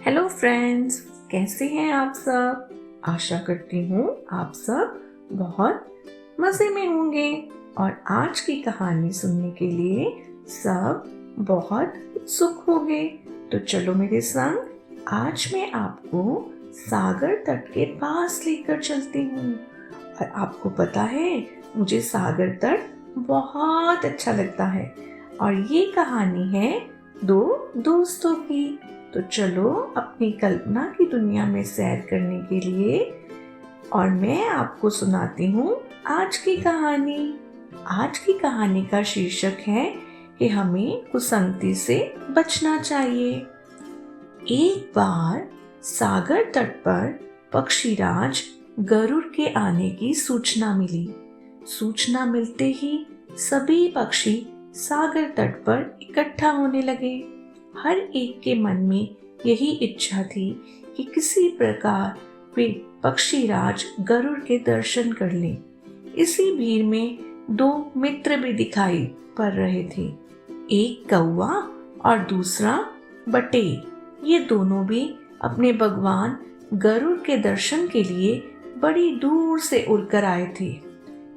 Hello friends, कैसे हैं आप सब। आशा करती हूँ आप सब बहुत मज़े में होंगे और आज की कहानी सुनने के लिए सब बहुत उत्सुक होंगे। तो चलो मेरे संग, आज मैं आपको सागर तट के पास लेकर चलती हूँ। और आपको पता है, मुझे सागर तट बहुत अच्छा लगता है। और ये कहानी है दो दोस्तों की। तो चलो अपनी कल्पना की दुनिया में सैर करने के लिए और मैं आपको सुनाती हूँ आज की कहानी। आज की कहानी का शीर्षक है कि हमें कुसंगति से बचना चाहिए। एक बार सागर तट पर पक्षीराज गरुड़ के आने की सूचना मिली। सूचना मिलते ही सभी पक्षी सागर तट पर इकट्ठा होने लगे। हर एक के मन में यही इच्छा थी कि किसी प्रकार वे पक्षीराज गरुड़ के दर्शन कर लें। इसी भीड़ में दो मित्र भी दिखाई पड़ रहे थे, एक कौवा और दूसरा बटेर। ये दोनों भी अपने भगवान गरुड़ के दर्शन के लिए बड़ी दूर से उड़कर आए थे।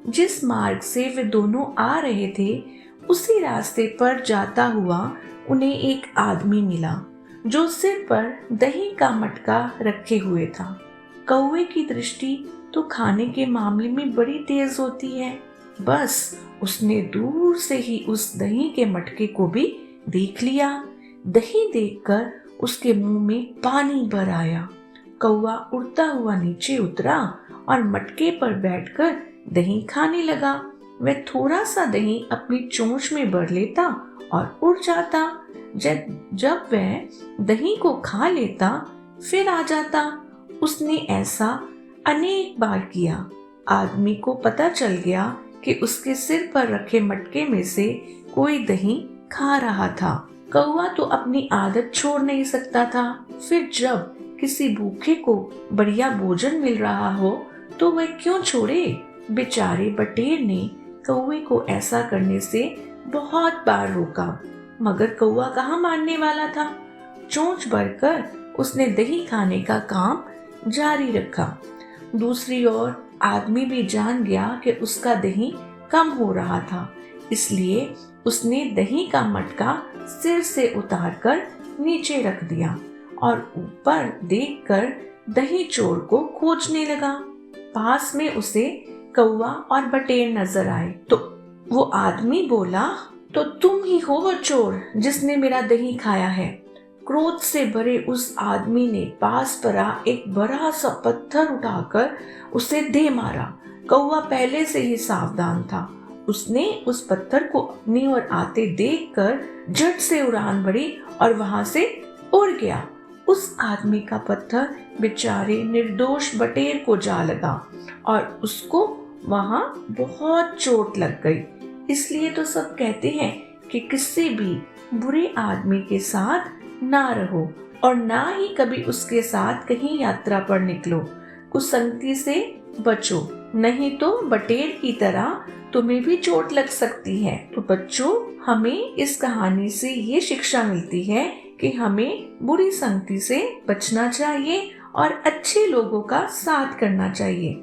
जिस मार्ग से वे दोनों आ रहे थे, उसी रास्ते पर जाता हुआ उन्हें एक आदमी मिला जो सिर पर दही का मटका रखे हुए था। कौवे की दृष्टि तो खाने के मामले में बड़ी तेज होती है। बस उसने दूर से ही उस दही के मटके को भी देख लिया। दही देखकर उसके मुंह में पानी भर आया। कौवा उड़ता हुआ नीचे उतरा और मटके पर बैठकर दही खाने लगा। वह थोड़ा सा दही अपनी चोंच में भर लेता और उड़ जाता। जब वह दही को खा लेता फिर आ जाता। उसने ऐसा अनेक बार किया। आदमी को पता चल गया कि उसके सिर पर रखे मटके में से कोई दही खा रहा था। कौवा तो अपनी आदत छोड़ नहीं सकता था। फिर जब किसी भूखे को बढ़िया भोजन मिल रहा हो तो वह क्यों छोड़े। बेचारे बटेर ने कौवे को ऐसा करने से बहुत बार रोका, मगर कौवा कहाँ मानने वाला था। चोंच भरकर उसने दही खाने का काम जारी रखा। दूसरी ओर आदमी भी जान गया कि उसका दही कम हो रहा था, इसलिए उसने दही का मटका सिर से उतारकर नीचे रख दिया और ऊपर देखकर दही चोर को खोजने लगा। पास में उसे कौवा और बटेर नजर आए तो वो आदमी बोला, तो तुम ही हो वो चोर जिसने मेरा दही खाया है। क्रोध से भरे उस आदमी ने पास पड़ा एक बड़ा सा पत्थर उठाकर उसे दे मारा। कौवा पहले से ही सावधान था। उसने उस पत्थर को अपनी ओर आते देखकर झट से उड़ान भरी और वहां से उड़ गया। उस आदमी का पत्थर बेचारे निर्दोष बटेर को जा लगा और उसको वहां बहुत चोट लग गई। इसलिए तो सब कहते हैं कि किसी भी बुरे आदमी के साथ ना रहो और ना ही कभी उसके साथ कहीं यात्रा पर निकलो। कुसंगति से बचो, नहीं तो बटेर की तरह तुम्हें भी चोट लग सकती है। तो बच्चों, हमें इस कहानी से ये शिक्षा मिलती है कि हमें बुरी संगति से बचना चाहिए और अच्छे लोगों का साथ करना चाहिए।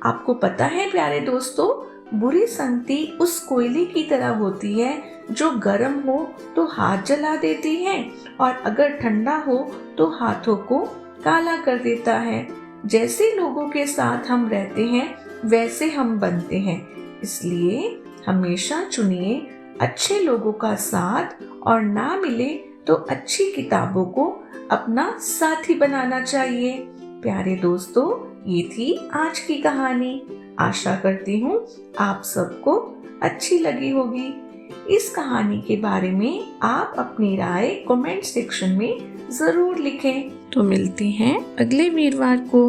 आपको पता है प्यारे दोस्तों, बुरी संगति उस कोयले की तरह होती है जो गर्म हो तो हाथ जला देती है और अगर ठंडा हो तो हाथों को काला कर देता है। जैसे लोगों के साथ हम रहते हैं वैसे हम बनते हैं। इसलिए हमेशा चुनिए अच्छे लोगों का साथ और ना मिले तो अच्छी किताबों को अपना साथी बनाना चाहिए। प्यारे दोस्तों, ये थी आज की कहानी। आशा करती हूँ आप सबको अच्छी लगी होगी। इस कहानी के बारे में आप अपनी राय कमेंट सेक्शन में जरूर लिखें। तो मिलते हैं अगले वीरवार को।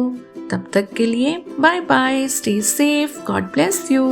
तब तक के लिए bye bye, stay safe, God bless you.